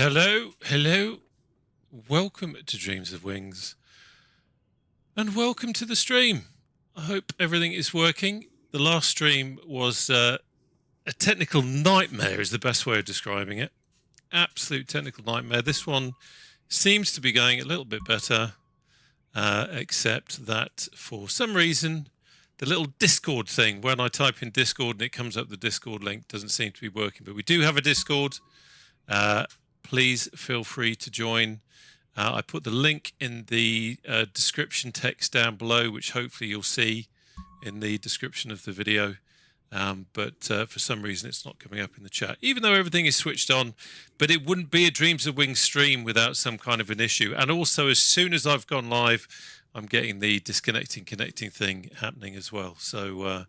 Hello, hello. Welcome to Dreams of Wings. And welcome to the stream. I hope everything is working. The last stream was a technical nightmare is the best way of describing it. Absolute technical nightmare. This one seems to be going a little bit better, except that for some reason, the little Discord thing, when I type in Discord and it comes up the Discord link, doesn't seem to be working. But we do have a Discord. Please feel free to join. I put the link in the description text down below, which hopefully you'll see in the description of the video. But for some reason, it's not coming up in the chat, even though everything is switched on. But it wouldn't be a Dreams of Wings stream without some kind of an issue. And also, as soon as I've gone live, I'm getting the disconnecting, connecting thing happening as well. So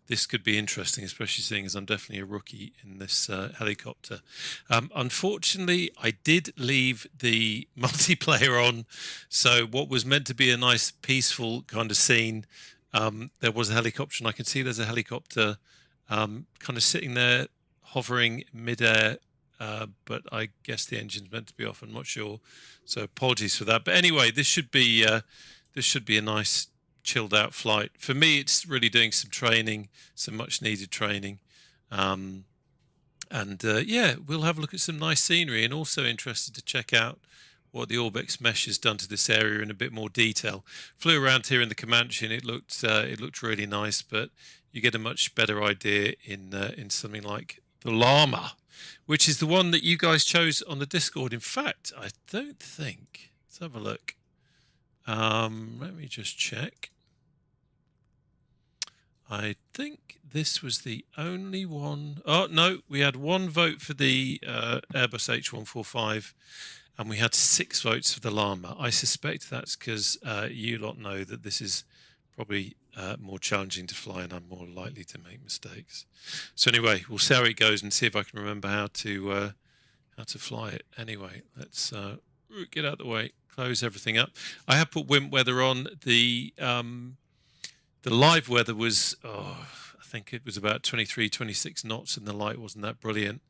this could be interesting, especially seeing as I'm definitely a rookie in this helicopter. Unfortunately, I did leave the multiplayer on. So what was meant to be a nice, peaceful kind of scene, there was a helicopter, and I can see there's a helicopter kind of sitting there, hovering midair. But I guess the engine's meant to be off. I'm not sure. So apologies for that. But anyway, this should be a nice, chilled out flight. For me, it's really doing some training, some much needed training. Yeah, we'll have a look at some nice scenery, and also interested to check out what the Orbex mesh has done to this area in a bit more detail. Flew around here in the Comanche and it looked really nice, but you get a much better idea in something like the Lama, which is the one that you guys chose on the Discord. In fact, I don't think, let's have a look. Let me just check. I think this was the only one. Oh, no, we had one vote for the Airbus H145, and we had 6 votes for the Lama. I suspect that's because you lot know that this is probably more challenging to fly, and I'm more likely to make mistakes. So anyway, we'll see how it goes and see if I can remember how to fly it. Anyway, let's get out of the way, close everything up. I have put WIMP weather on. The live weather was, I think it was about 23, 26 knots, and the light wasn't that brilliant.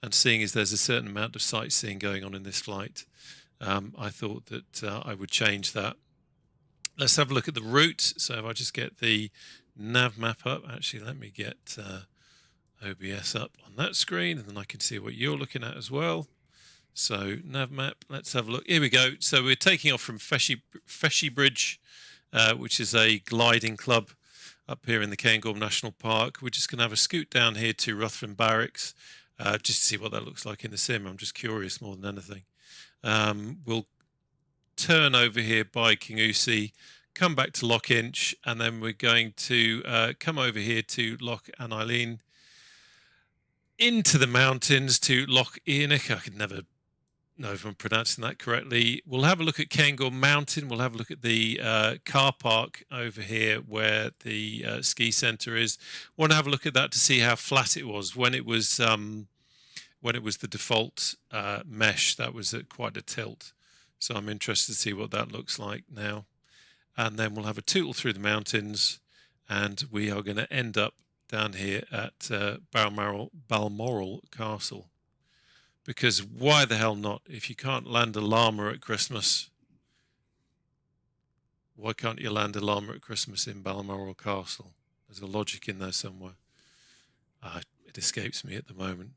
And seeing as there's a certain amount of sightseeing going on in this flight, I thought that I would change that. Let's have a look at the route. So if I just get the nav map up, actually, let me get OBS up on that screen, and then I can see what you're looking at as well. So nav map, let's have a look. Here we go. So we're taking off from Feshy Bridge, which is a gliding club up here in the Cairngorm National Park. We're just going to have a scoot down here to Ruthven Barracks, just to see what that looks like in the sim. I'm just curious more than anything. We'll turn over here by Kingussie, come back to Loch Inch, and then we're going to come over here to Loch Anneileen, into the mountains to Loch Eoinich. I could never know if I'm pronouncing that correctly. We'll have a look at Cairngorm Mountain. We'll have a look at the car park over here where the ski centre is. Want to have a look at that to see how flat it was when it was the default mesh. That was at quite a tilt. So I'm interested to see what that looks like now. And then we'll have a tootle through the mountains, and we are going to end up down here at Balmoral Castle. Because why the hell not? If you can't land a llama at Christmas, why can't you land a llama at Christmas in Balmoral Castle? There's a logic in there somewhere. It escapes me at the moment.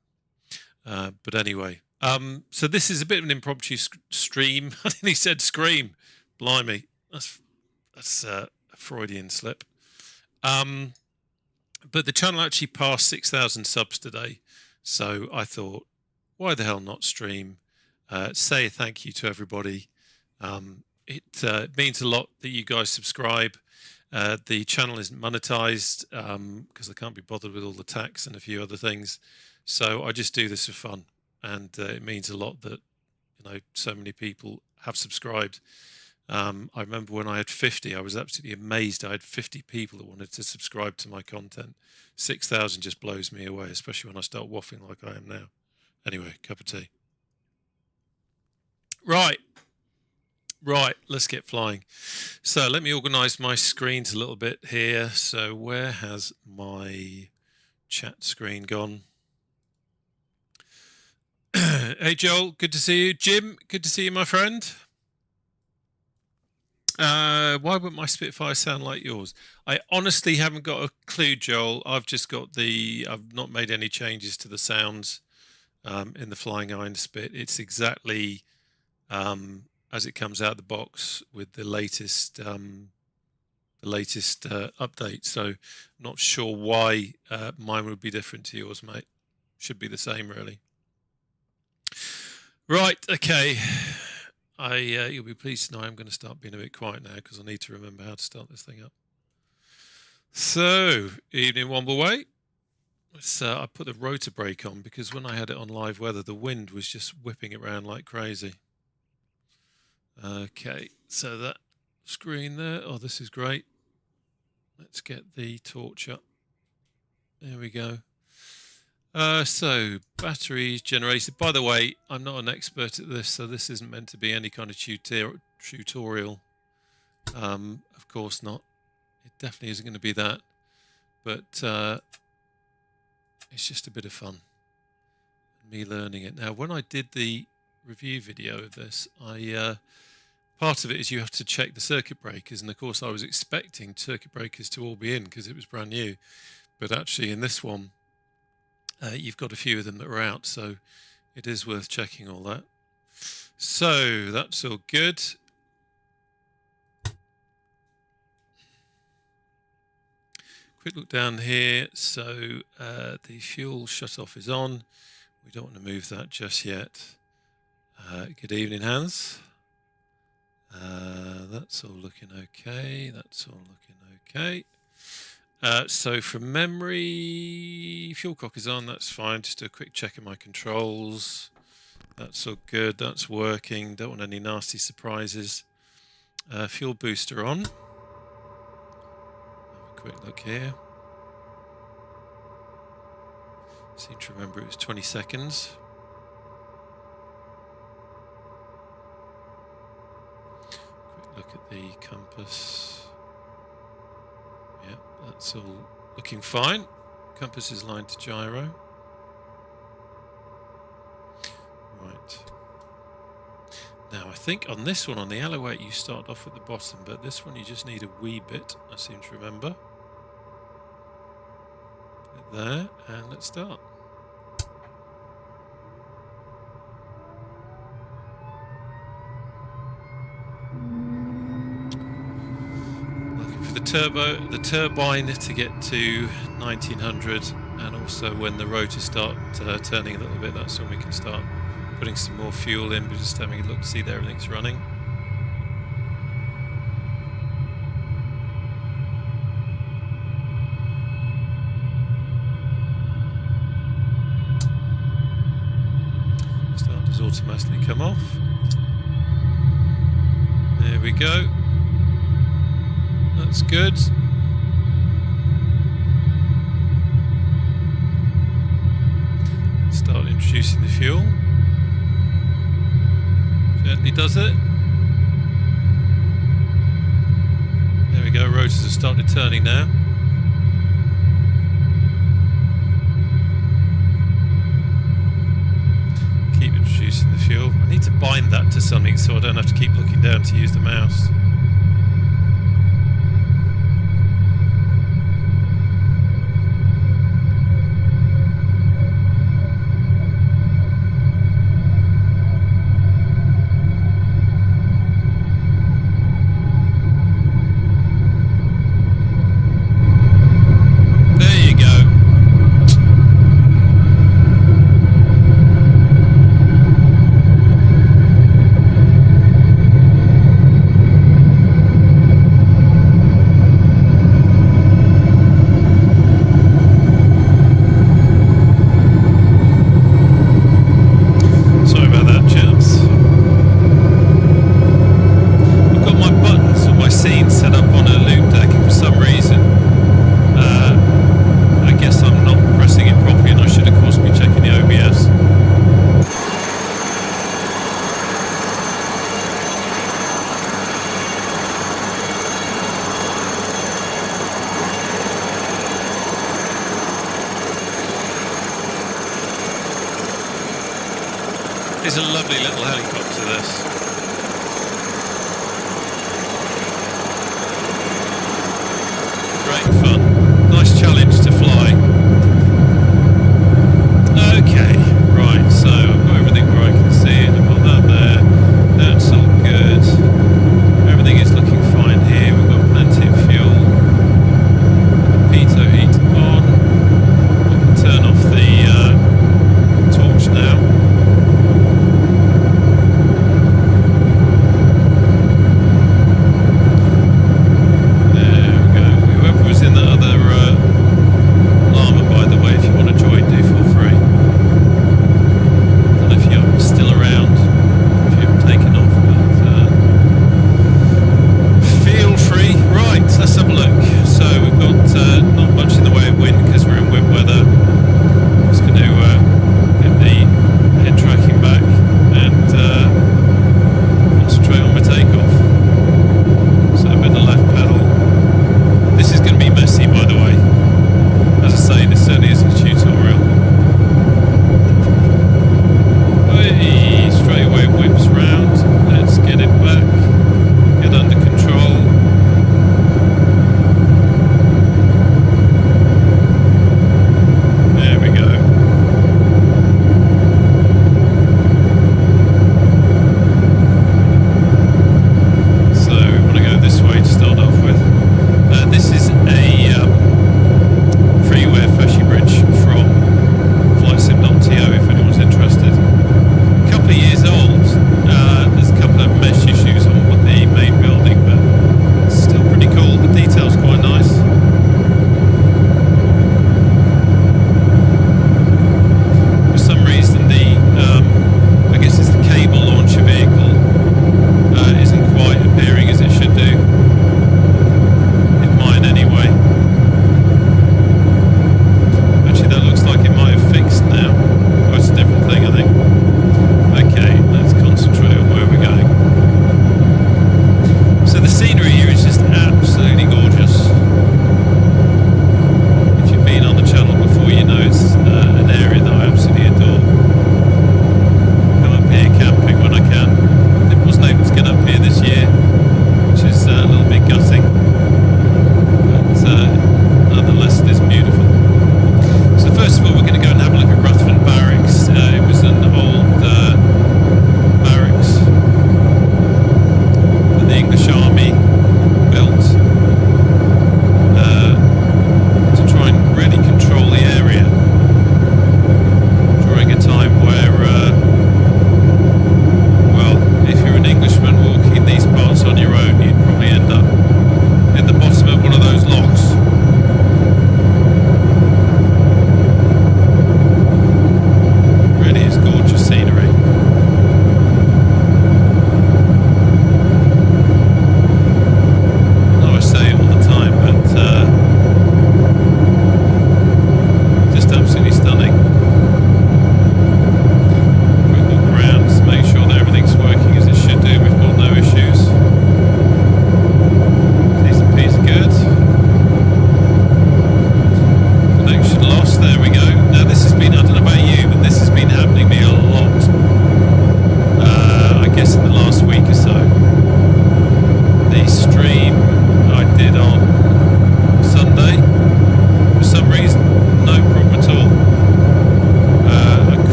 But anyway, so this is a bit of an impromptu stream. I think he said scream. Blimey, that's a Freudian slip. But the channel actually passed 6,000 subs today. So I thought, why the hell not stream? Say a thank you to everybody. It means a lot that you guys subscribe. The channel isn't monetized because I can't be bothered with all the tax and a few other things. So I just do this for fun, and it means a lot that so many people have subscribed. I remember when I had 50, I was absolutely amazed. I had 50 people that wanted to subscribe to my content. 6,000 just blows me away, especially when I start waffling like I am now. Anyway, cup of tea. Right, let's get flying. So let me organise my screens a little bit here. So where has my chat screen gone? Hey Joel, good to see you. Jim, good to see you, my friend. Why wouldn't my Spitfire sound like yours? I honestly haven't got a clue, Joel. I've not made any changes to the sounds in the Flying Iron Spit. It's exactly as it comes out of the box with the latest update. So not sure why mine would be different to yours, mate. Should be the same, really. Right, okay. You'll be pleased to know I'm going to start being a bit quiet now because I need to remember how to start this thing up. So, evening Wombleway. I put the rotor brake on because when I had it on live weather, the wind was just whipping it around like crazy. Okay, so that screen there. Oh, this is great. Let's get the torch up. There we go. So batteries generated. By the way, I'm not an expert at this, so this isn't meant to be any kind of tutorial. Of course not. It definitely isn't going to be that. But it's just a bit of fun. Me learning it. Now, when I did the review video of this, part of it is you have to check the circuit breakers, and of course I was expecting circuit breakers to all be in because it was brand new. But actually in this one, you've got a few of them that are out, so it is worth checking all that. So that's all good. Quick look down here. So the fuel shut-off is on. We don't want to move that just yet. Good evening, Hans. That's all looking okay. That's all looking okay. So from memory, fuel cock is on, that's fine. Just do a quick check of my controls. That's all good, that's working. Don't want any nasty surprises. Fuel booster on. Have a quick look here. Seem to remember it was 20 seconds. Quick look at the compass. Yep, that's all looking fine. Compass is lined to gyro. Right. Now I think on this one, on the Alouette, you start off at the bottom, but this one you just need a wee bit, I seem to remember. Put it there, and let's start. The turbine to get to 1900, and also when the rotors start turning a little bit, that's when we can start putting some more fuel in, but just having a look to see that everything's running. Start does automatically come off. There we go. That's good. Start introducing the fuel. Gently does it. There we go, rotors have started turning now. Keep introducing the fuel. I need to bind that to something so I don't have to keep looking down to use the mouse. It's a lovely little helicopter, this. Great fun. Nice challenge to fly. Okay, right, so I've got everything where I can see it. I've got that there. That's all good. Everything is looking fine here. We've got plenty of fuel. Pitot heat on. I can turn off the torch now.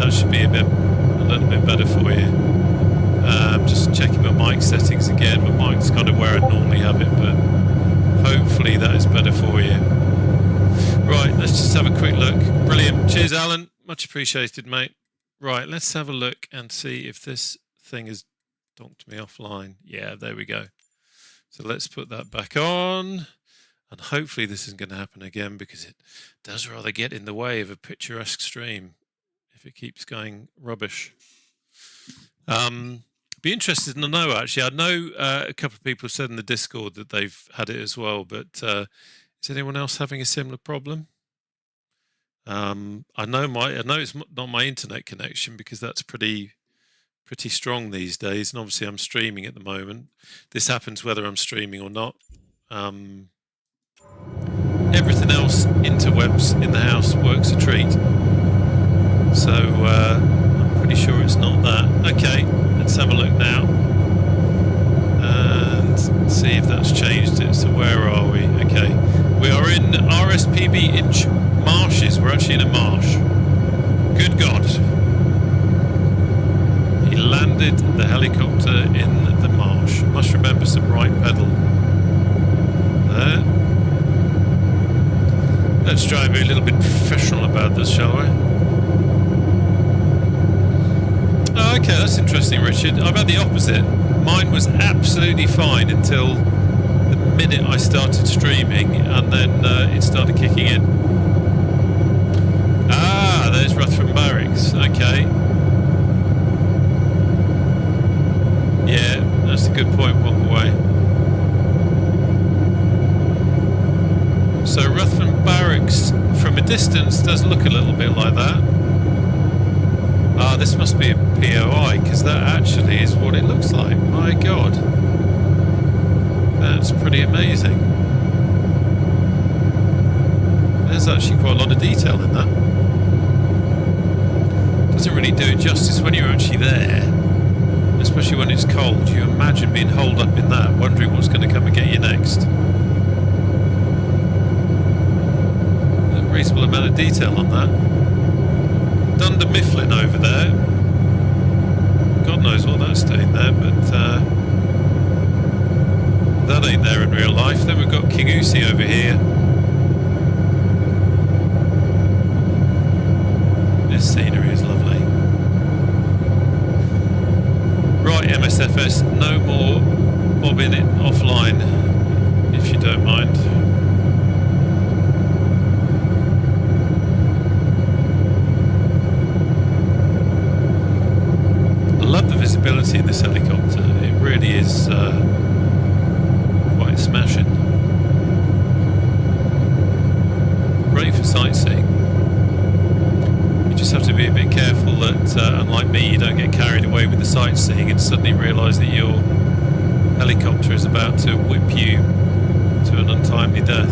that should be a little bit better for you. Just checking my mic settings again. My mic's kind of where I normally have it, but hopefully that is better for you. Right, let's just have a quick look. Brilliant. Cheers, Alan. Much appreciated, mate. Right, let's have a look and see if this thing has donked me offline. Yeah, there we go. So let's put that back on. And hopefully this isn't going to happen again, because it does rather get in the way of a picturesque stream if it keeps going rubbish. Be interested to know, actually. I know a couple of people have said in the Discord that they've had it as well, but is anyone else having a similar problem? I know it's not my internet connection, because that's pretty strong these days, and obviously I'm streaming at the moment. This happens whether I'm streaming or not. Everything else interwebs in the house works a treat, so I'm pretty sure it's not that. Okay, let's have a look now and see if that's changed it. So where are we? Okay, we are in RSPB Inch Marshes. We're actually in a marsh. Good God. He landed the helicopter in the marsh. Must remember some right pedal. There. Let's try and be a little bit professional about this, shall we? Oh, okay, that's interesting, Richard. I've had the opposite. Mine was absolutely fine until the minute I started streaming, and then it started kicking in. Ah, there's Rutherford Barracks. Okay. Yeah, that's a good point, walk away. So Rutherford Barracks from a distance does look a little bit like that. Ah, this must be a POI, because that actually is what it looks like. My God. That's pretty amazing. There's actually quite a lot of detail in that. Doesn't really do it justice when you're actually there, especially when it's cold. You imagine being holed up in that, wondering what's going to come and get you next. A reasonable amount of detail on that. Dunder Mifflin over there. God knows what that's doing there, but that ain't there in real life. Then we've got King Usi over here. This scenery is lovely. Right, MSFS, no more bobbing it offline, if you don't mind. I love the visibility in this helicopter. It really is quite smashing. Great for sightseeing. You just have to be a bit careful that, unlike me, you don't get carried away with the sightseeing and suddenly realise that your helicopter is about to whip you to an untimely death.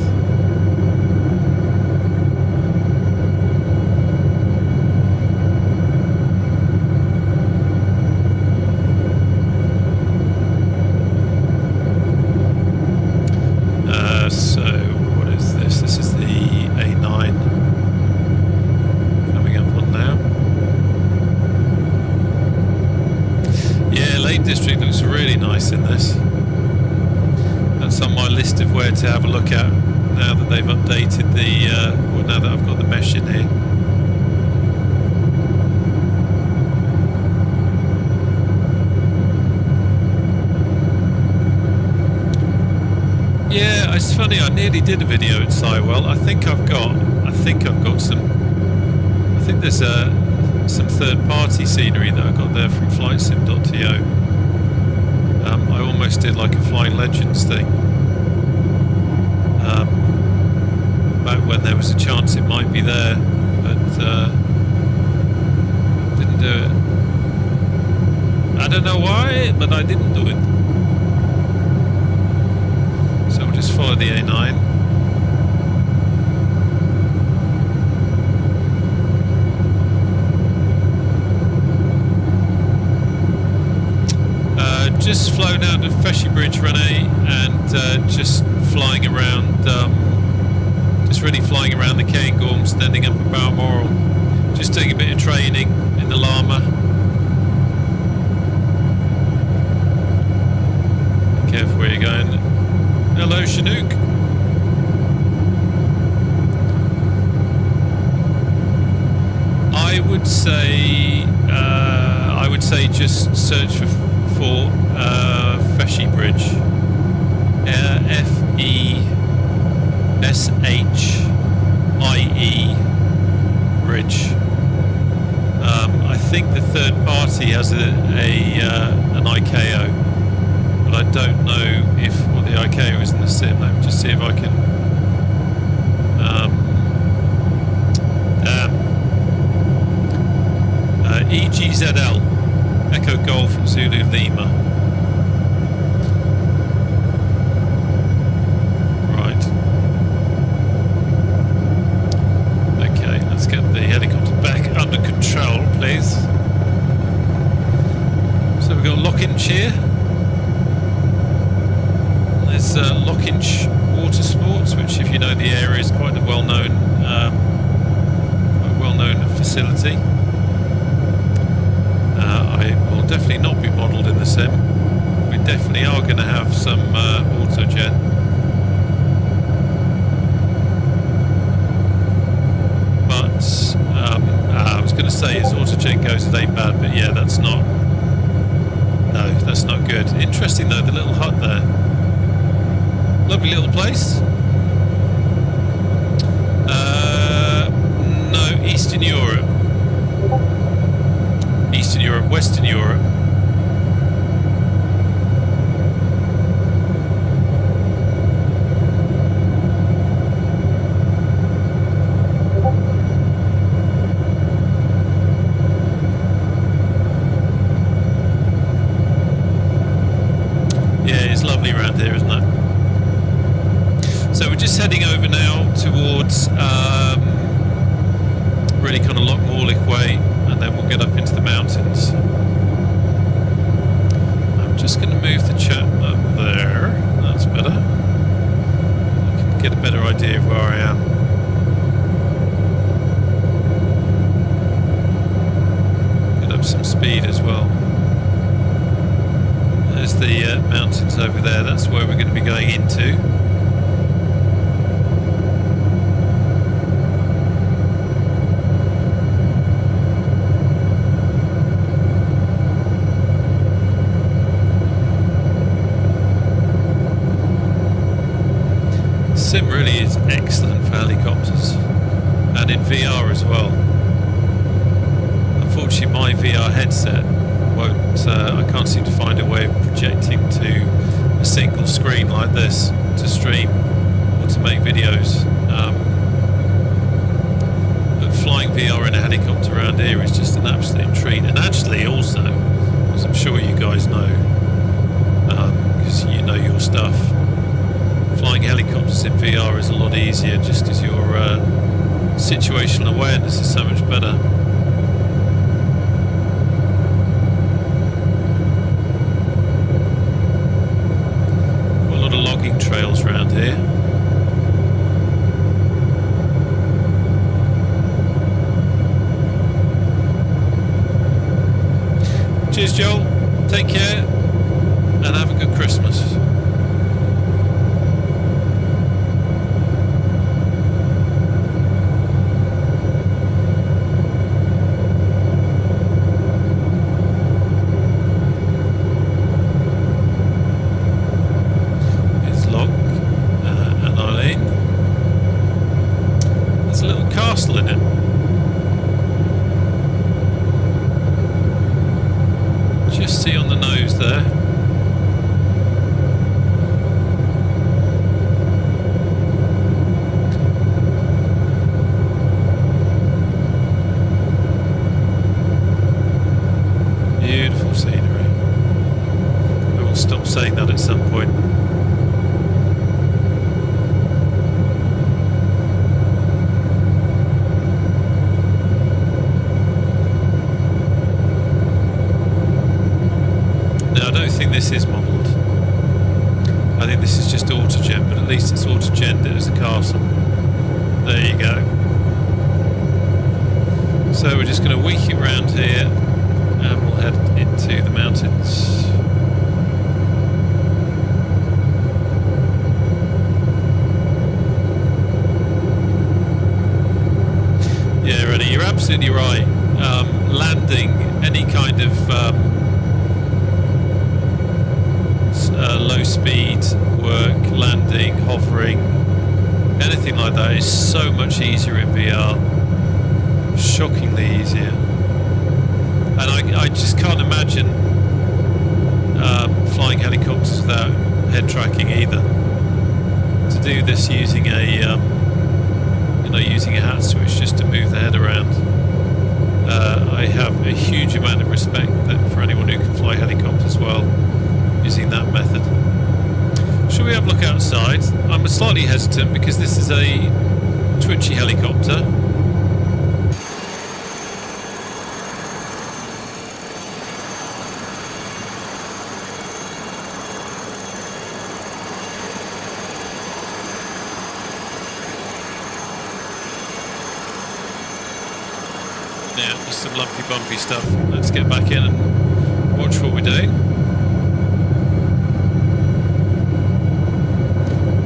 So what is this? This is the A9 coming up on now. Yeah, Lake District looks really nice in this. That's on my list of where to have a look at now that they've updated the, well, now that I've got the mesh in here. Yeah, it's funny. I nearly did a video at Sywell. I think I've got some. I think there's some third-party scenery that I got there from flightsim.to. I almost did like a Flying Legends thing. Back when there was a chance it might be there, but didn't do it. I don't know why, but I didn't do it. So we'll just follow the A9. Just flown out of Feshy Bridge, Renee, and just flying around, just really flying around the Cairngorms and ending up at Balmoral. Just doing a bit of training in I would say just search for Feshy Bridge. FESHIE Bridge. I think the third party has an ICAO, but I don't know what the ICAO is in the sim. Let me just see if I can. EGZL, Echo Golf Zulu Lima. Right. Okay, let's get the helicopter back under control, please. So we've got Lockinch here. There's Lockinch Water Sports, which, if you know the area, is quite a well-known facility. I will definitely not be modelled in the sim. We definitely are going to have some autogen. But I was going to say, as autogen goes, it ain't bad, but yeah, that's not good. Interesting though, the little hut there. Lovely little place. No, Eastern Europe. Eastern Europe, Western Europe. Yeah, it's lovely around here, isn't it? So we're just heading over now towards really kind of Lochmorlich way, and then we'll get up into the mountains. I'm just going to move the chat up there. That's better. I can get a better idea of where I am. Get up some speed as well. There's the mountains over there. That's where we're going to be going into. Sim really is excellent for helicopters, and in VR as well. Unfortunately, my VR headset won't. I can't seem to find a way of projecting to a single screen like this to stream or to make videos. But flying VR in a helicopter around here is just an absolute treat, and actually also, as I'm sure you guys know, because you know your stuff. Flying helicopters in VR is a lot easier, just as your situational awareness is so much better. Got a lot of logging trails around here. Cheers, Joel. Take care and have a good Christmas. In it. Just see on the nose there. Beautiful scenery. I will stop saying that at some point. This is modelled. I think this is just autogen, but at least it's autogen as a castle. There you go. So we're just going to weak it round here and we'll head into the mountains. Yeah, Reddy, you're absolutely right. landing any kind of low speed work, landing, hovering, anything like that is so much easier in VR. Shockingly easier. And I just can't imagine flying helicopters without head tracking either. To do this using a using a hat switch just to move the head around. I have a huge amount of respect for anyone who can fly helicopters well using that method. Shall we have a look outside? I'm slightly hesitant because this is a twitchy helicopter. Yeah, just some lumpy bumpy stuff. Let's get back in and watch what we're doing.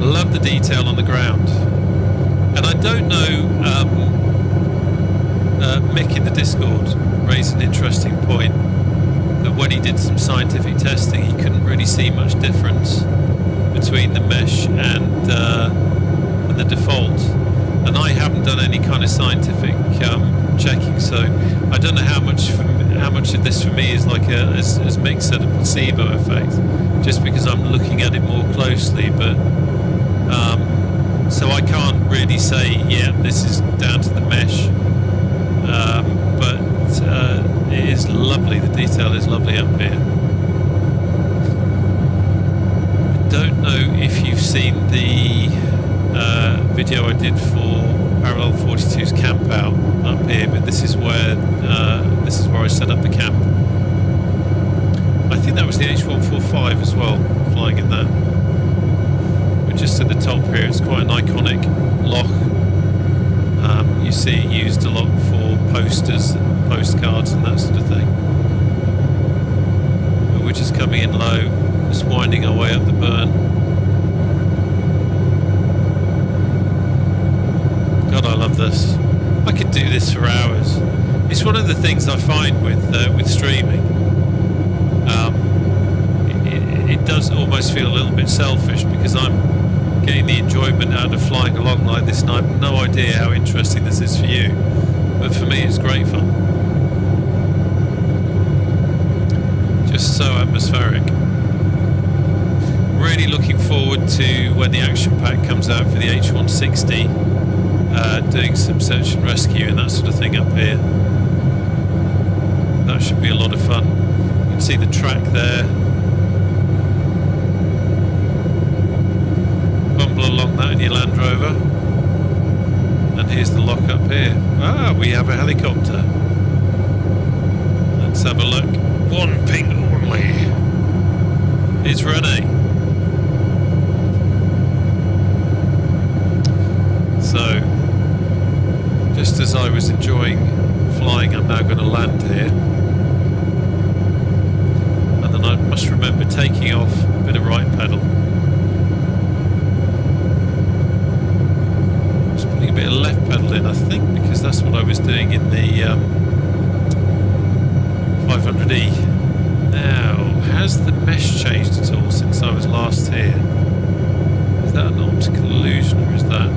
Love the detail on the ground. And I don't know, Mick in the Discord raised an interesting point that when he did some scientific testing he couldn't really see much difference between the mesh and the default. And I haven't done any kind of scientific checking, so I don't know how much of this for me is like as Mick said, a placebo effect, just because I'm looking at it more closely. But so I can't really say, yeah, this is down to the mesh. But it is lovely. The detail is lovely up here. I don't know if you've seen the video I did for Parallel 42's camp out up here, but this is where I set up the camp. I think that was the H145 as well, flying in that. We're just at the top here. It's quite an iconic loch. You see it used a lot for posters, postcards and that sort of thing. But we're just coming in low, just winding our way up the burn. God, I love this. I could do this for hours. It's one of the things I find with streaming. It does almost feel a little bit selfish because I'm getting the enjoyment out of flying along like this, and I have no idea how interesting this is for you. But for me, it's great fun. Just so atmospheric. Really looking forward to when the action pack comes out for the H160. Doing some search and rescue and that sort of thing up here. That should be a lot of fun. You can see the track there. Bumble along that in your Land Rover. And here's the lock up here. Ah, we have a helicopter. Let's have a look. One ping only. It's Renee. So, just as I was enjoying flying, I'm now going to land here. And then I must remember taking off a bit of right pedal. Just putting a bit of left pedal in, I think, because that's what I was doing in the 500E. Now, has the mesh changed at all since I was last here? Is that an optical illusion or is that...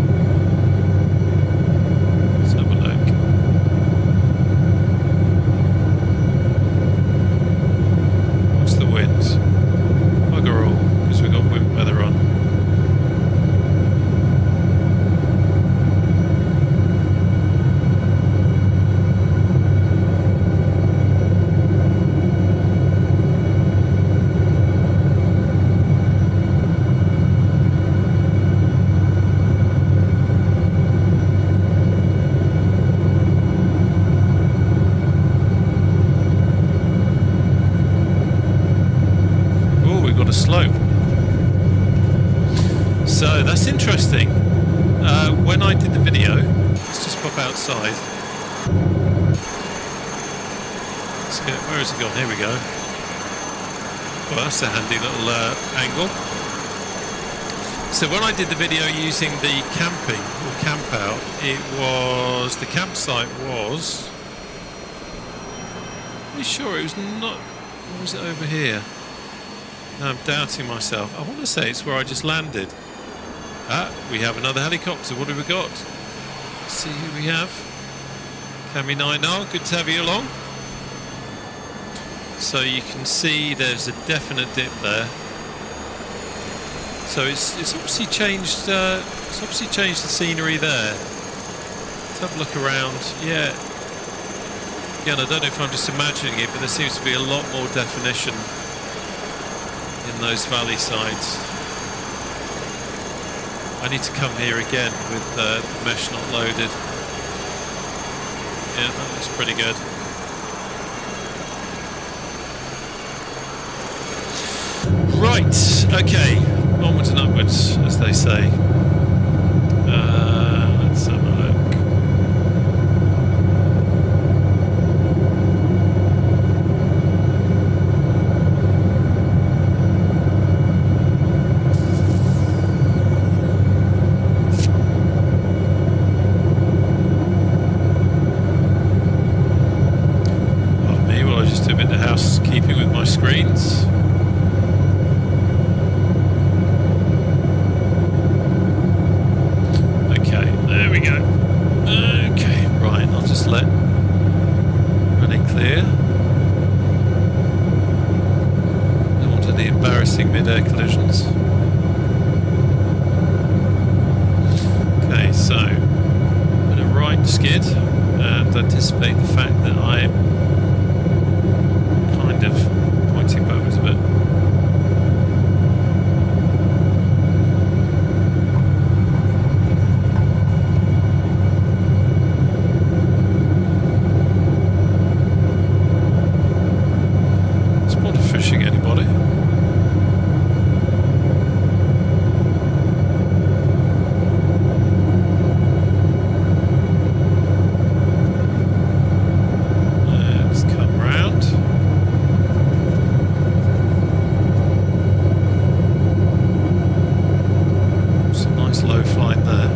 a slope. So that's interesting. When I did the video, let's just pop outside. Let's go, where has it gone? Here we go. Well, that's a handy little angle. So when I did the video using the camping or camp out, it was, the campsite was pretty sure it was not. Or was it over here? No, I'm doubting myself. I want to say it's where I just landed. Ah, we have another helicopter. What have we got? Let's see who we have. Cami 9R, good to have you along. So you can see there's a definite dip there. So it's obviously changed. It's obviously changed the scenery there. Let's have a look around. Yeah. Again, I don't know if I'm just imagining it, but there seems to be a lot more definition in those valley sides. I need to come here again with the mesh not loaded. Yeah, that looks pretty good. Right, okay, onwards and upwards, as they say. Let's have a look. Pardon me while I just do a bit of housekeeping with my screens. There we go. Okay, right, I'll just let running clear. Don't want any embarrassing mid-air collisions. Okay, so I'm going to right skid and anticipate the fact that I'm kind of pointing backwards a bit. Anybody? Let's come round. Some nice low flying there.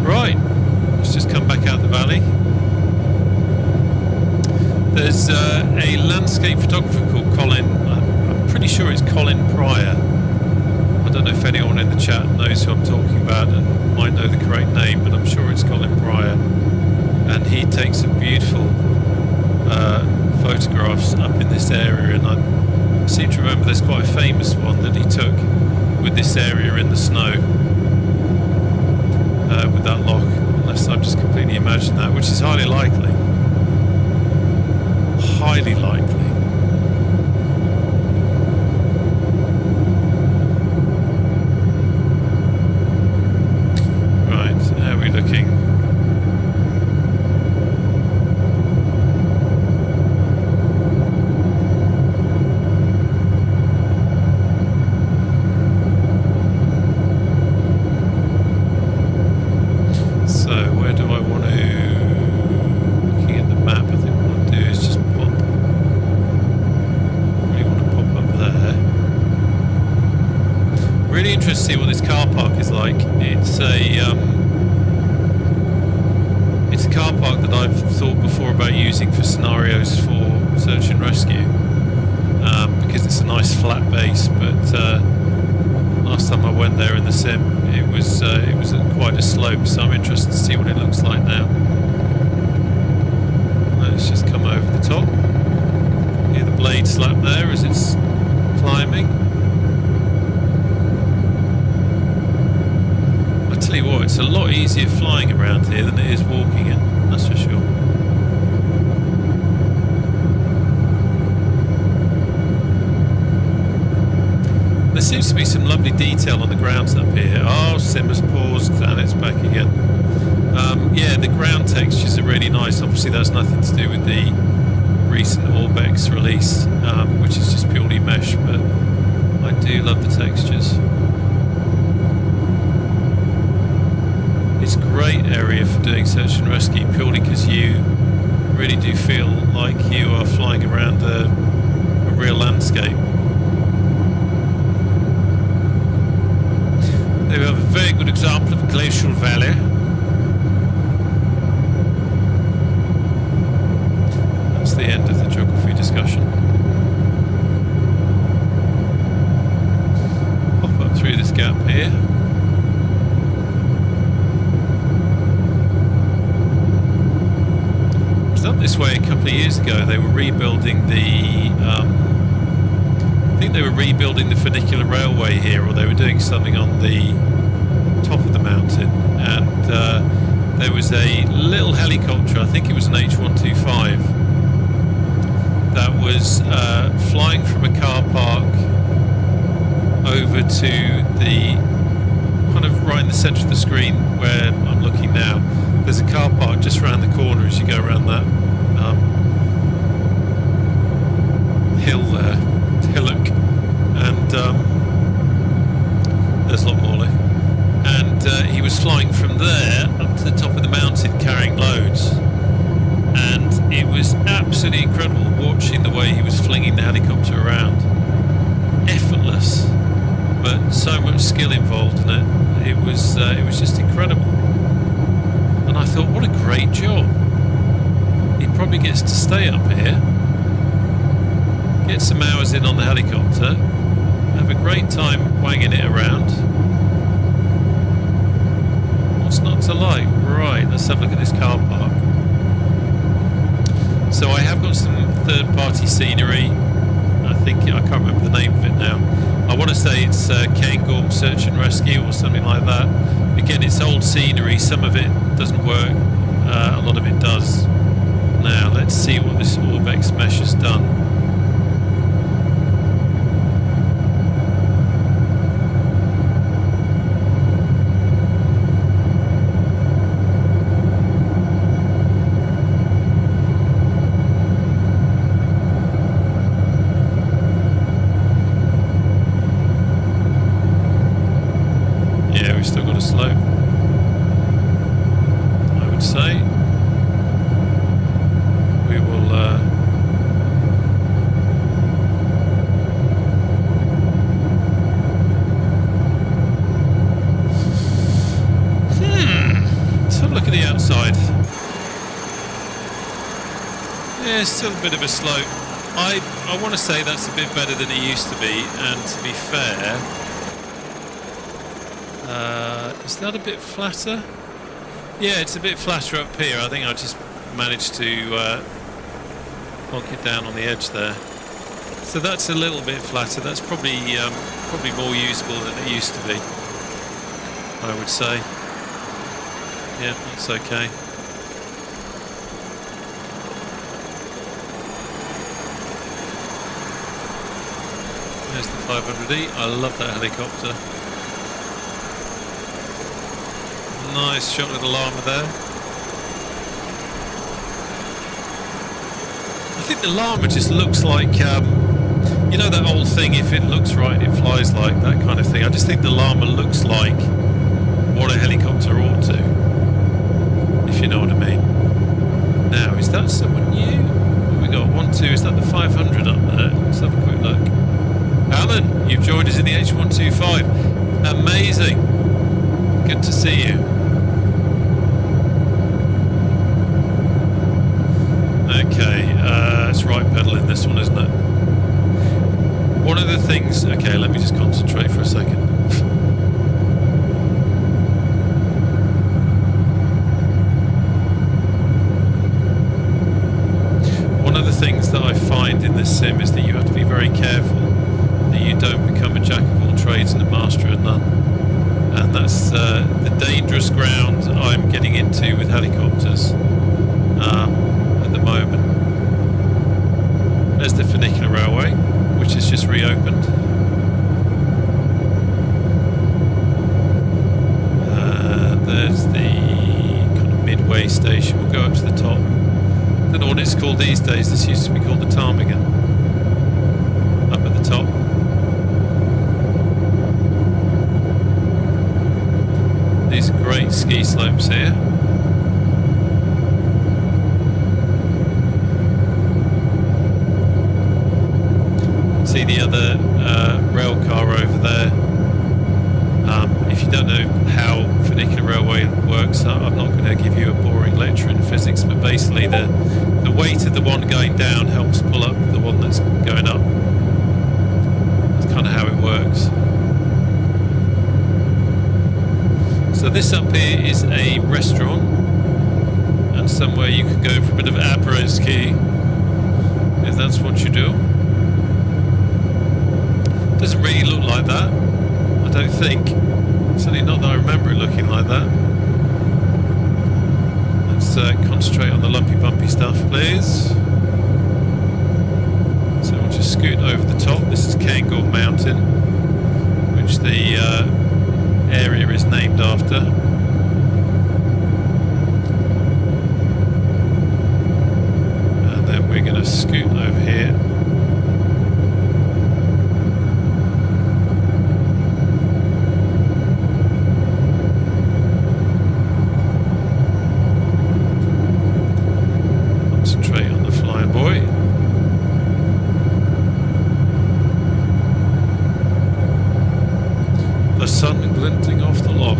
Right, let's just come back out the valley. There's a landscape photographer called Colin. I'm pretty sure it's Colin Pryor. I don't know if anyone in the chat knows who I'm talking about and might know the correct name, but I'm sure it's Colin Pryor. And he takes some beautiful photographs up in this area, and I seem to remember there's quite a famous one that he took with this area in the snow with that lock, unless I've just completely imagined that, which is highly likely. Highly likely. Right, how are we looking? So where do I want to, looking at the map, I think what I'll do is just really interested to see what this car park is like. It's a car park that I've thought before about using for scenarios for search and rescue, because it's a nice flat base. But last time I went there in the sim, it was at quite a slope, so I'm interested to see what it looks like now. Let's just come over the top. Hear the blade slap there as it's climbing. I tell you what, it's a lot easier flying around here than it is walking in, that's for sure. There seems to be some lovely detail on the grounds up here. Oh, Sim has paused and it's back again. Yeah, the ground textures are really nice. Obviously that's nothing to do with the recent Orbex release, which is just purely mesh, but I do love the textures. It's a great area for doing search and rescue, purely because you really do feel like you are flying around a real landscape. There we have a very good example of a glacial valley. this way a couple of years ago. They were rebuilding the, I think they were rebuilding the funicular railway here, or they were doing something on the top of the mountain, and there was a little helicopter, I think it was an H125, that was flying from a car park over to the, kind of right in the centre of the screen where I'm looking now. There's a car park just around the corner as you go around that hill there, hillock, and there's Balmoral. And he was flying from there up to the top of the mountain carrying loads, and it was absolutely incredible watching the way he was flinging the helicopter around. Effortless, but so much skill involved in it. It was just incredible. And I thought, what a great job. He probably gets to stay up here, get some hours in on the helicopter, have a great time wanging it around. What's not to like? Right, let's have a look at this car park. So I have got some third-party scenery. I can't remember the name of it now. I want to say it's Cairngorm Search and Rescue or something like that. Again, it's old scenery. Some of it doesn't work. A lot of it does. Now, let's see what this Orbex mesh has done. Still got a slope, I would say. We will let's have a look at the outside. Yeah, still a bit of a slope. I want to say that's a bit better than it used to be, and to be fair, is that a bit flatter? Yeah, it's a bit flatter up here. I think I just managed to plonk it down on the edge there. So that's a little bit flatter. That's probably more usable than it used to be, I would say. Yeah, that's okay. There's the 500E. I love that helicopter. Nice shot of the Lama there. I think the Lama just looks like, you know that old thing, if it looks right, it flies like, that kind of thing. I just think the Lama looks like what a helicopter ought to, if you know what I mean. Now, is that someone new? What have we got? 1, 2, is that the 500 up there? Let's have a quick look. Alan, you've joined us in the H125. Amazing. Good to see you. Okay, it's right pedalling this one, isn't it? One of the things... Okay, let me just concentrate for a second. One of the things that I find in this sim is that you have to be very careful that you don't become a jack of all trades and a master of none. And that's the dangerous ground I'm getting into with helicopters. At the moment. There's the funicular railway, which is just reopened. There's the kind of midway station. We'll go up to the top. I don't know what it's called these days. This used to be called the ptarmigan. Up at the top. These are great ski slopes here. See the other rail car over there. If you don't know how funicular railway works, I'm not going to give you a boring lecture in physics, but basically the weight of the one going down helps pull up the one that's going up. That's kind of how it works. So this up here is a restaurant, and somewhere you can go for a bit of après-ski, if that's what you do. Doesn't really look like that, I don't think. Certainly not that I remember it looking like that. Let's concentrate on the lumpy bumpy stuff, please. So we'll just scoot over the top. This is Cairngorm Mountain, which the area is named after. And then we're going to scoot over here. Concentrate on the flying boy. The sun glinting off the loch.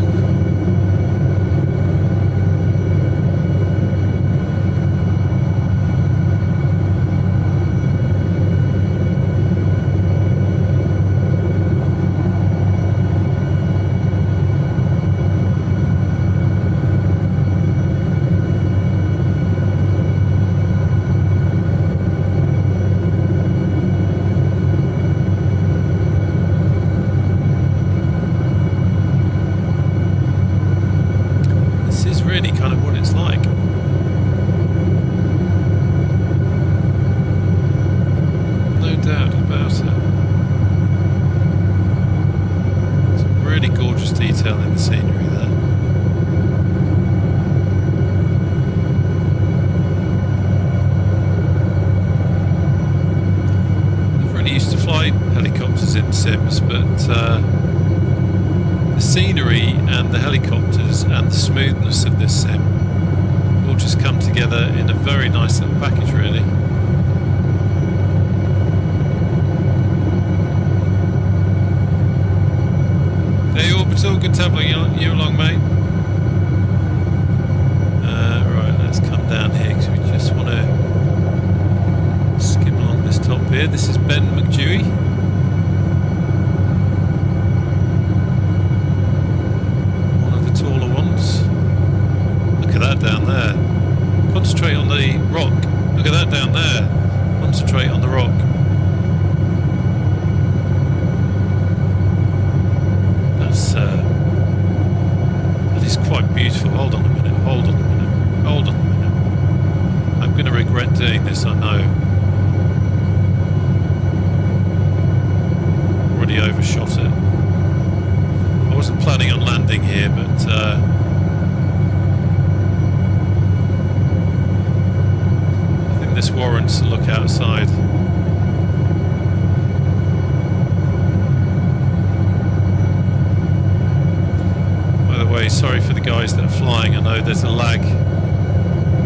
Really kind of what it's like. No doubt about it. Some really gorgeous detail in the scenery there. I've really used to fly helicopters in Sims, but the scenery and the helicopters and the smoothness of this sim all just come together in a very nice little package, really. Hey Orbital, good to have you along, mate. Right, let's come down here because we just want to skim along this top here. This is Ben McDewey. Down there. Concentrate on the rock. Look at that down there. Concentrate on the rock. That is quite beautiful. Hold on a minute. Hold on a minute. Hold on a minute. I'm going to regret doing this, I know. Already overshot it. I wasn't planning on landing here, but this warrants a look outside. By the way, sorry for the guys that are flying. I know there's a lag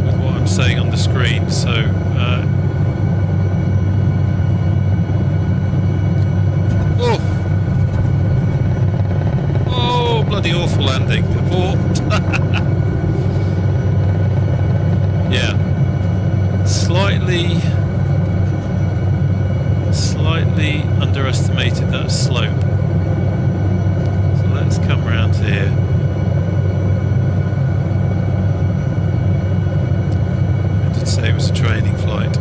with what I'm saying on the screen, so oh, bloody awful landing. Abort. Yeah. Slightly underestimated that slope. So let's come round here. I did say it was a training flight.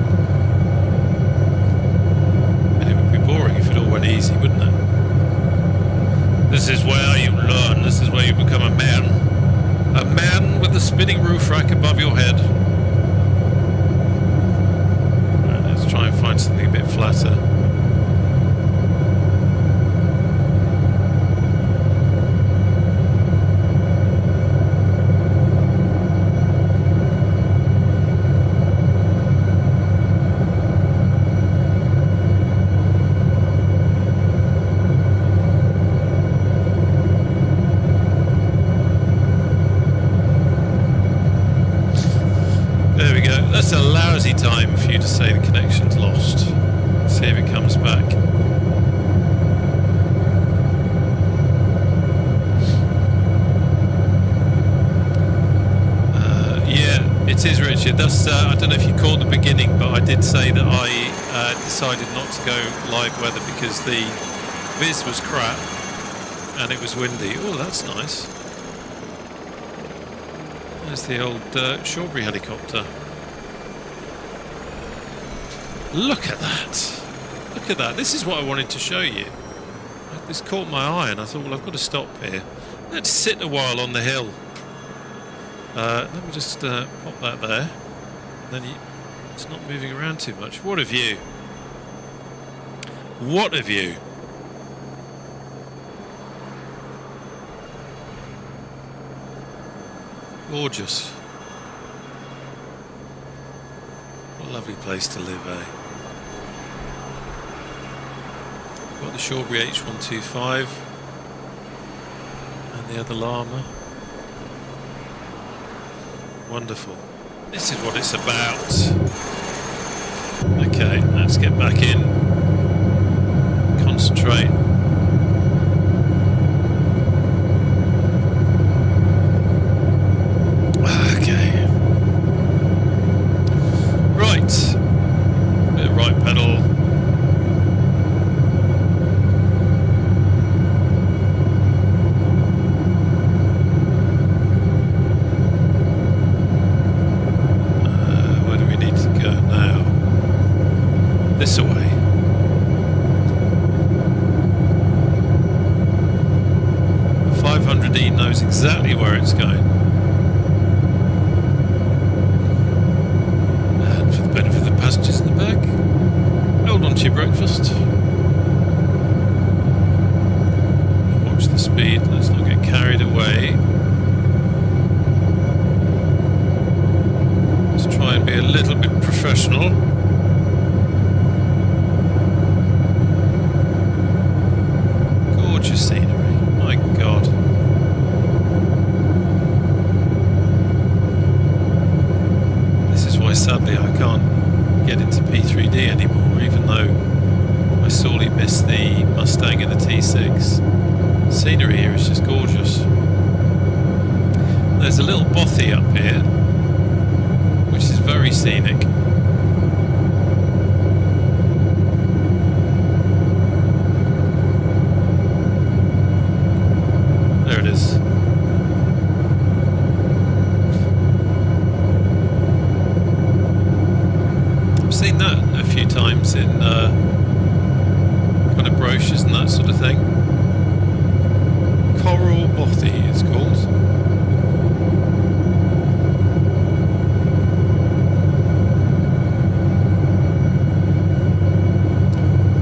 And it would be boring if it all went easy, wouldn't it? This is where you learn. This is where you become a man. A man with a spinning roof rack above your head. Try and find something a bit flatter. There we go. That's a lousy time for you to say the connection's lost. See if it comes back. Yeah, it is, Richard. That's I don't know if you caught the beginning, but I did say that I decided not to go live weather because the viz was crap and it was windy. Oh, that's nice. There's the old Shawbury helicopter. Look at that! Look at that! This is what I wanted to show you. This caught my eye and I thought, well, I've got to stop here. Let's sit a while on the hill. Let me just pop that there. Then it's not moving around too much. What a view! What a view! Gorgeous. What a lovely place to live, eh? Got the Shawbury H125 and the other Lama. Wonderful. This is what it's about. Okay, let's get back in. Concentrate. Okay. Right. Bit of right pedal. This away. The 500E knows exactly where it's going. And for the benefit of the passengers in the back, hold on to your breakfast. Watch the speed, let's not get carried away. Let's try and be a little bit professional. Gorgeous scenery, my God. This is why sadly I can't get into P3D anymore, even though I sorely miss the Mustang and the T6. Scenery here is just gorgeous. There's a little bothy up here, which is very scenic. There it is. I've seen that a few times in kind of brochures and that sort of thing. Coral Bothy it's called.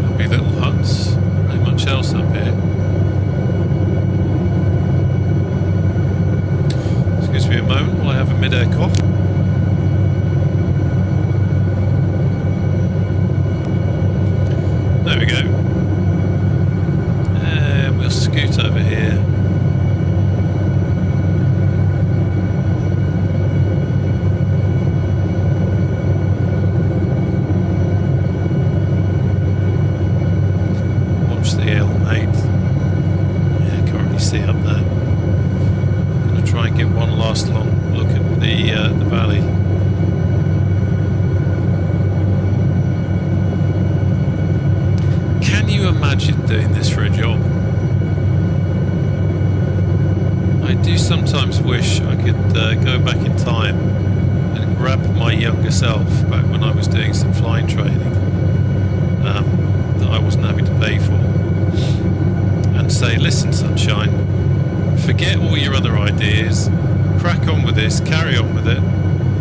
Lovely little huts. Very much else up here. Excuse me a moment while I have a mid-air cough. There we go. And we'll scoot over here. Watch the L8. Yeah, can't really see up there. Try and get one last long look at the valley. Can you imagine doing this for a job? I do sometimes wish I could go back in time and grab my younger self back when I was doing some flying training that I wasn't having to pay for, and say, listen sunshine, forget all your other ideas, crack on with this, carry on with it,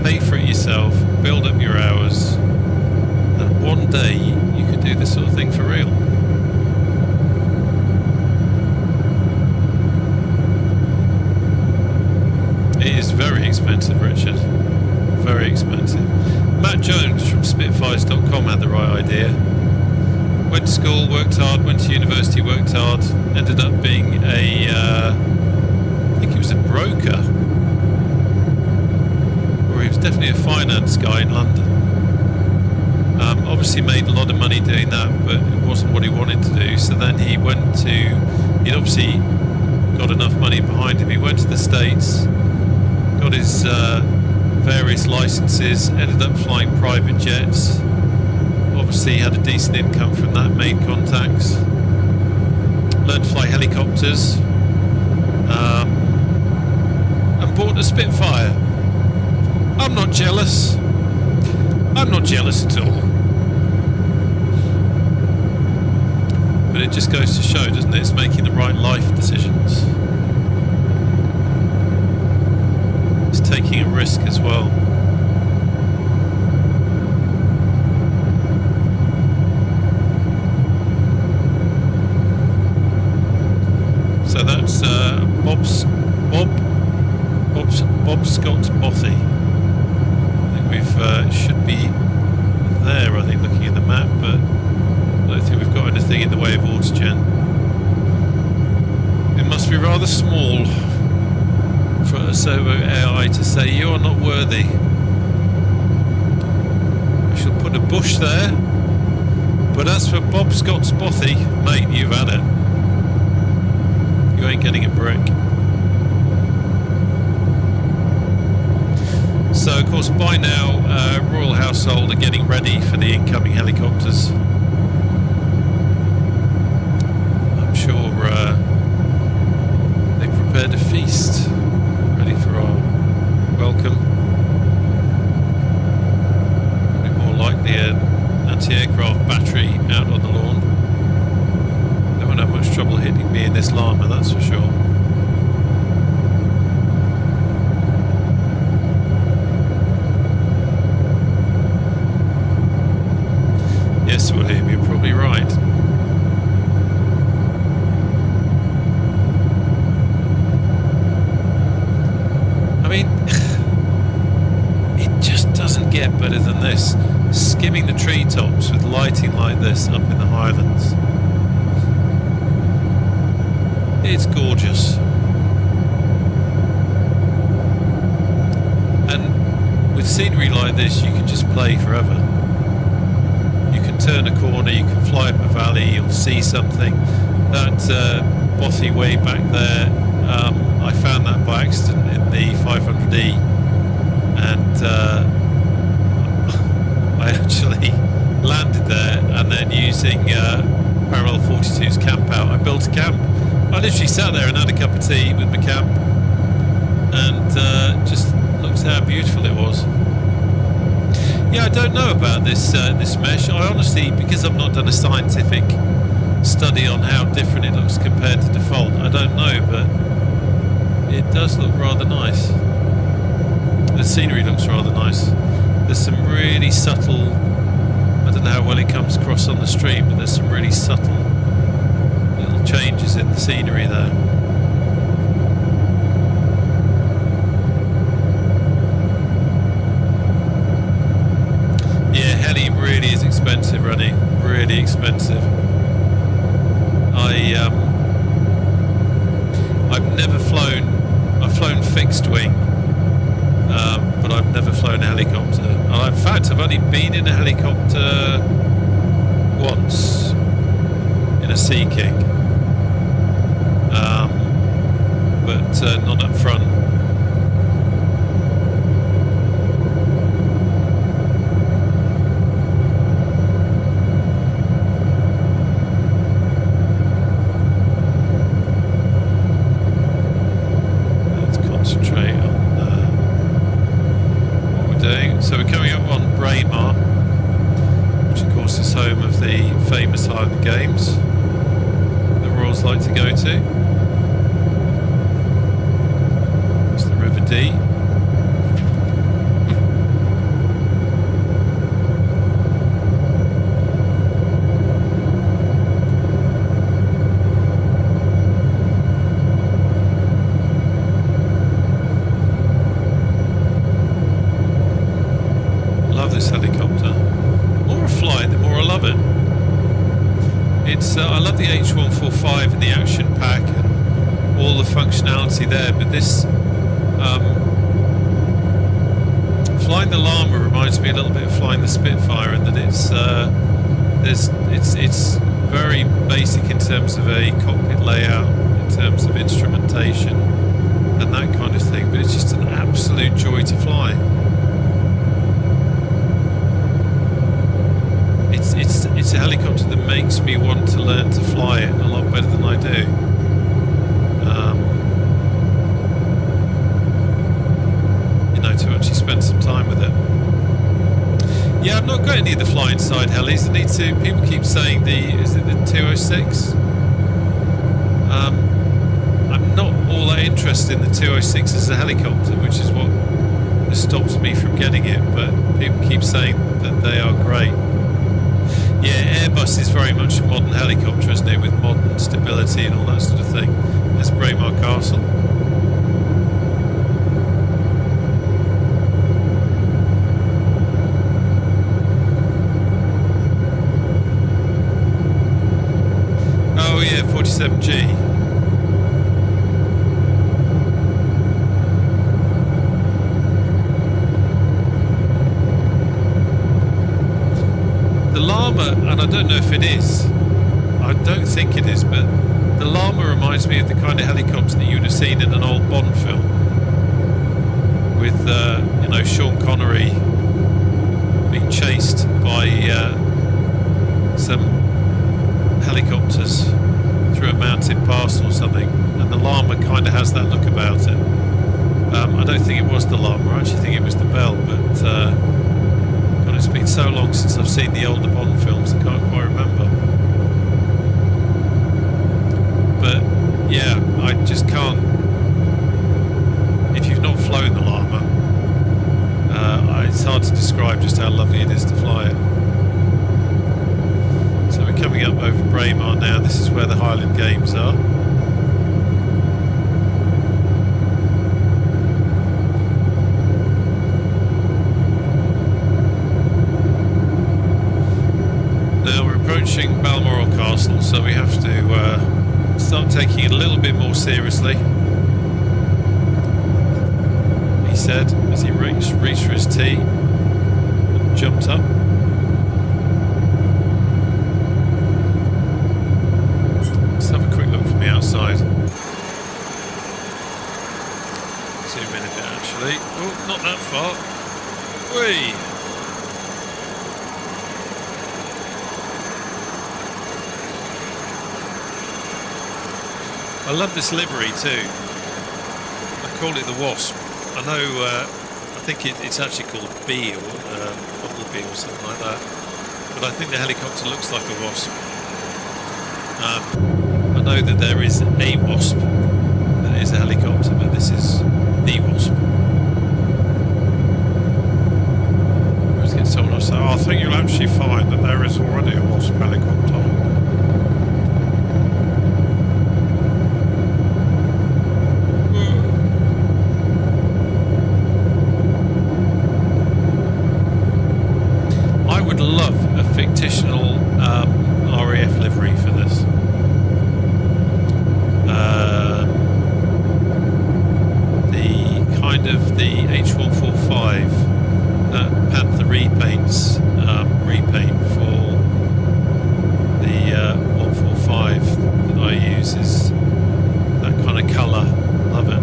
pay for it yourself, build up your hours, and one day you could do this sort of thing for real. It is very expensive, Richard. Very expensive. Matt Jones from Spitfires.com had the right idea. Went to school, worked hard, went to university, worked hard, ended up being a I think he was a broker, or he was definitely a finance guy in London. Obviously made a lot of money doing that, but it wasn't what he wanted to do. So then he'd obviously got enough money behind him. He went to the States, got his various licenses, ended up flying private jets. Obviously had a decent income from that, made contacts, learned to fly helicopters, and bought a Spitfire. I'm not jealous. I'm not jealous at all. But it just goes to show, doesn't it? It's making the right life decisions. It's taking a risk as well. So that's Bob Scott's Bothy. I think we've should be there, I think, looking at the map, but I don't think we've got anything in the way of autogen. It must be rather small for a servo AI to say you are not worthy. I shall put a bush there, but as for Bob Scott's Bothy, mate, you've had it. You ain't getting a brick. So, of course, by now, Royal Household are getting ready for the incoming helicopters. I'm sure they've prepared a feast, ready for our welcome. Probably more likely an anti-aircraft battery out on the lawn. They won't have much trouble hitting me in this Lama, that's for sure. Yes, William, you're probably right. I mean, it just doesn't get better than this. Skimming the treetops with lighting like this up in the Highlands. It's gorgeous. And with scenery like this, you can just play forever. You can turn a corner, you can fly up a valley, you'll see something. That Bothy way back there, I found that by accident in the 500E, and I actually landed there, and then using Parallel 42's camp out, I built a camp. I literally sat there and had a cup of tea with my camp, and just looked how beautiful it was. Yeah, I don't know about this this mesh. I honestly, because I've not done a scientific study on how different it looks compared to default, I don't know, but it does look rather nice. The scenery looks rather nice. There's some really subtle, I don't know how well it comes across on the stream, but there's some really subtle little changes in the scenery there. Yeah, heli really is expensive running, really expensive. I've never flown, I've flown fixed wing, but I've never flown a helicopter. In fact, I've only been in a helicopter once, in a Sea King, but not up front. So we're coming up on Braemar, which of course is home of the famous Highland Games the Royals like to go to. It's the River Dee. This helicopter. The more I fly it, the more I love it. It's I love the H145 and the action pack and all the functionality there, but this flying the Lama reminds me a little bit of flying the Spitfire, in that it's very basic in terms of a cockpit layout, in terms of instrumentation and that kind of thing, but it's just an absolute joy to fly. It's a helicopter that makes me want to learn to fly it a lot better than I do. You know, to actually spend some time Yeah, I've not got any of the flying side helis. I need to. People keep saying is it the 206? I'm not all that interested in the 206 as a helicopter, which is what stops me from getting it. But people keep saying that they are great. Yeah, Airbus is very much a modern helicopter, isn't it, with modern stability and all that sort of thing. There's Braemar Castle. Oh yeah, 47G. The Lama, and I don't know if it is, I don't think it is, but the Lama reminds me of the kind of helicopter that you'd have seen in an old Bond film with, you know, Sean Connery being chased by some helicopters through a mountain pass or something, and the Lama kind of has that look about it. I don't think it was the Lama, I actually think it was the Bell, but God, it's been so long since I've seen the older Bond films, I can't quite remember. But yeah, I just can't, if you've not flown the Lama, it's hard to describe just how lovely it is to fly it. So we're coming up over Braemar now. This is where the Highland Games are. Now we're approaching Balmoral Castle, so we have to start taking it a little bit more seriously. He said as he reached for his tea and jumped up. Let's have a quick look from the outside. Zoom in a bit actually. Oh, not that far. Whee! I love this livery too. I call it the Wasp. I know, I think it's actually called Bee or Bumblebee or something like that. But I think the helicopter looks like a wasp. I know that there is a Wasp that is a helicopter, but this is the Wasp. Let's get someone else to say, oh, I think you'll actually find that there is already a Wasp helicopter. Love a fictional RAF livery for this. The kind of the H145 that Panther repaints repaint for the 145 that I use is that kind of colour. Love it.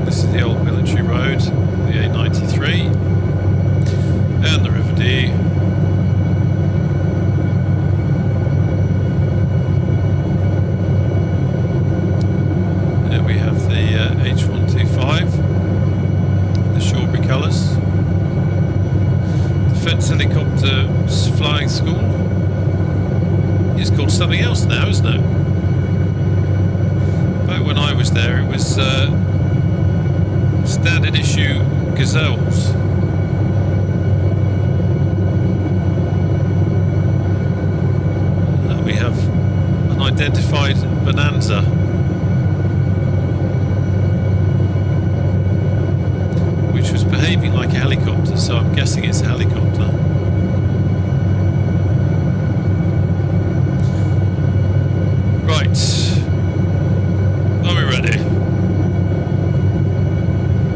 This is the old military road, the A93, and the River Dee. There we have the H125, the Shawbury colours. Defence Helicopter Flying School. It's called something else now, isn't it? Back when I was there, it was standard issue Gazelles. We have an identified Bonanza. Which was behaving like a helicopter, so I'm guessing it's a helicopter. Right. Are we ready?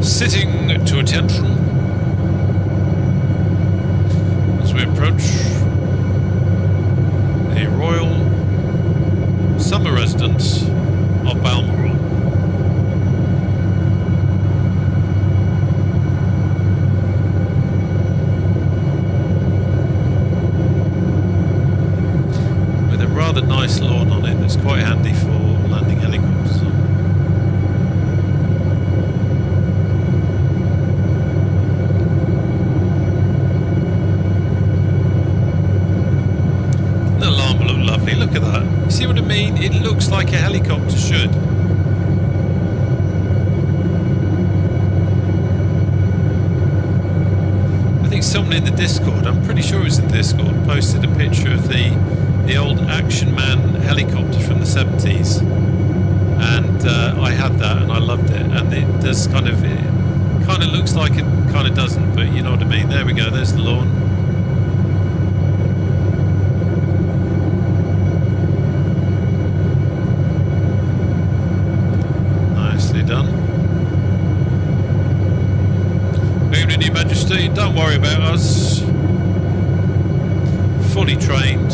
Sitting to attention as we approach the royal summer residence of Balmoral. With a rather nice lawn on it that's quite handy for landing helicopters on. mean, it looks like a helicopter should. I think someone in the Discord, I'm pretty sure it was in the Discord, posted a picture of the old Action Man helicopter from the 70s. And I had that and I loved it. And it does it kind of looks like it, kind of doesn't, but you know what I mean. There we go, there's the lawn. Nicely done. Evening, Your Majesty, don't worry about us. Fully trained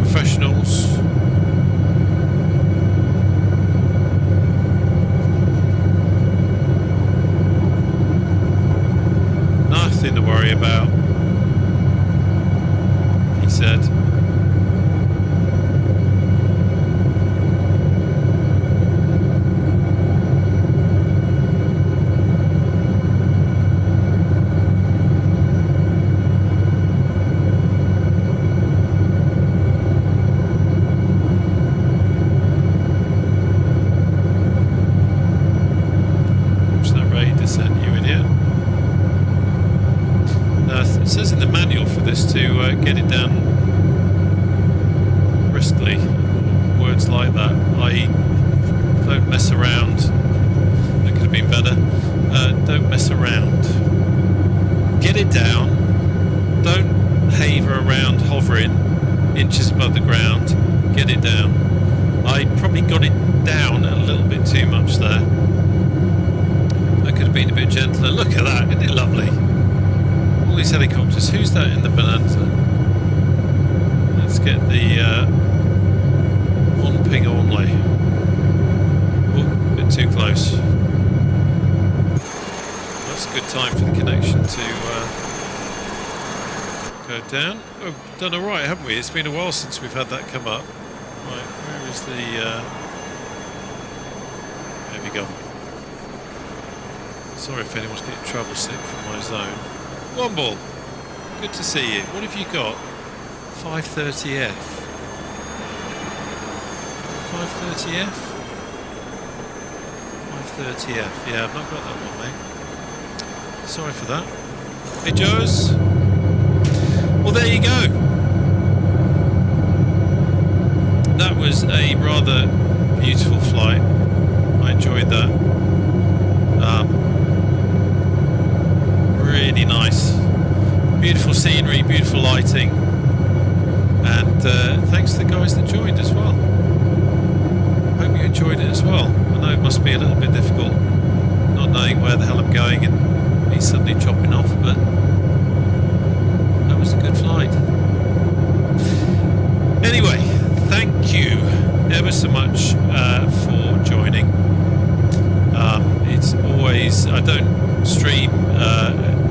professionals. Nothing to worry about, he said. Watch that ray descent, you idiot. It says in the manual for this to get it down briskly, words like that, i.e. don't mess around. That could have been better. Don't mess around. Get it down. Don't hover around hovering inches above the ground. Get it down. I probably got it down a little bit too much there. That could have been a bit gentler. Look at that, isn't it lovely? All these helicopters. Who's that in the Bonanza? Let's get the on ping only. Oh, a bit too close. That's a good time for the connection to go down. Oh, we've done alright, haven't we? It's been a while since we've had that come up. Right, where is the... there we go. Sorry if anyone's getting trouble sick from my zone. Womble, good to see you. What have you got? 530F. 530F? 530F. Yeah, I've not got that one, mate. Sorry for that. Hey, Joes. Well, there you go. That was a rather beautiful flight. I enjoyed that. Really nice. Beautiful scenery, beautiful lighting. And thanks to the guys that joined as well. Hope you enjoyed it as well. I know it must be a little bit difficult not knowing where the hell I'm going and me suddenly chopping off, but that was a good flight. Anyway, thank you ever so much for joining. It's always, I don't stream,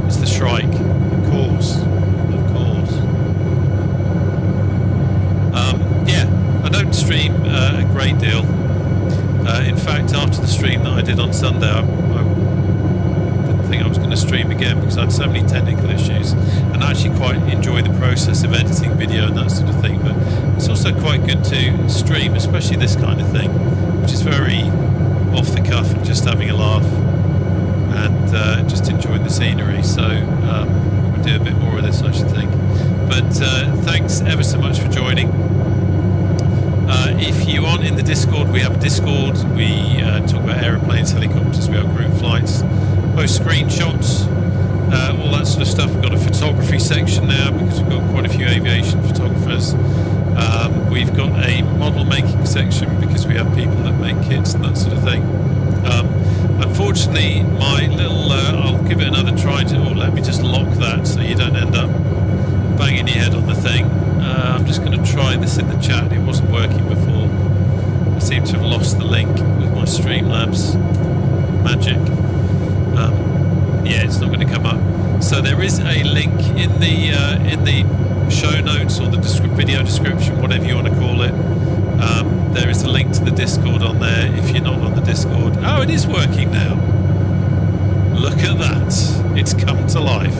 it's the Shrike, of course. Yeah, I don't stream a great deal. In fact, after the stream that I did on Sunday, I didn't think I was going to stream again because I had so many technical issues, and I actually quite enjoy the process of editing video and that sort of thing. But it's also quite good to stream, especially this kind of thing, which is very off the cuff and just having a laugh and just enjoying the scenery. So we'll do a bit more of this, I should think. But thanks ever so much for joining. If you aren't in the Discord, we have a Discord. We talk about aeroplanes, helicopters, we have group flights, post screenshots, all that sort of stuff. We've got a photography section now because we've got quite a few aviation photographers. We've got a model making section because we have people that make kits and that sort of thing. Unfortunately, my little, I'll give it another try let me just lock that so you don't end up banging your head on the thing. I'm just going to try this in the chat. It wasn't working before. I seem to have lost the link with my Streamlabs magic. Yeah, it's not going to come up. So there is a link in the show notes or the video description, whatever you want to call it. There is a link to the Discord on there if you're not on the Discord. Oh, it is working now. Look at that. It's come to life.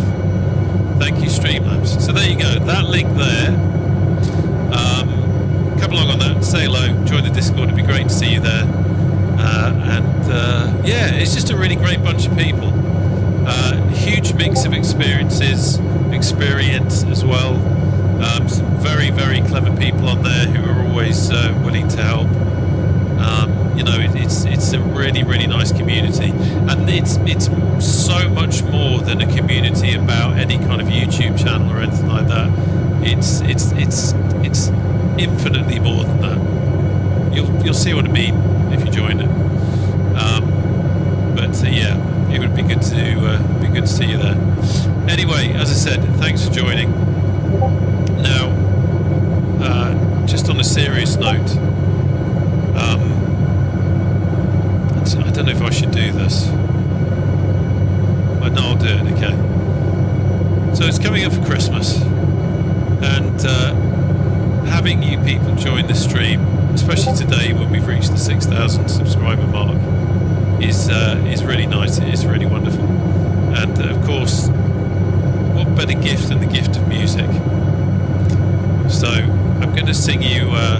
Thank you, Streamlabs. So there you go. That link there. A come along on that, say hello, join the Discord. It'd be great to see you there. Yeah, it's just a really great bunch of people. Huge mix of experience as well. Some very, very clever people on there who are always willing to help. It's a really, really nice community, and it's so much more than a community about any kind of YouTube channel or anything like that. It's infinitely more than that. You'll see what I mean if you join it. Yeah, it would be good to see you there. Anyway, as I said, thanks for joining. Now, just on a serious note, I don't know if I should do this. No, I'll do it. Okay. So it's coming up for Christmas, and having you people join the stream, especially today when we've reached the 6,000 subscriber mark, is really nice. It is really wonderful, and of course, what better gift than the gift of music? So I'm going to sing you a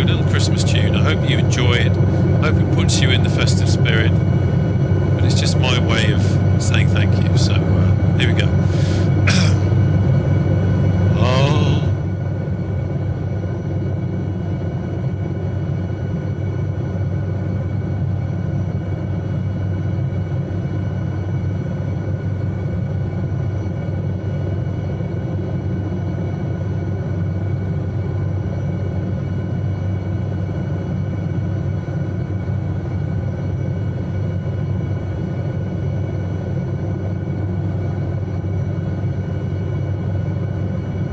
little Christmas tune. I hope you enjoy it. I hope it puts you in the festive spirit.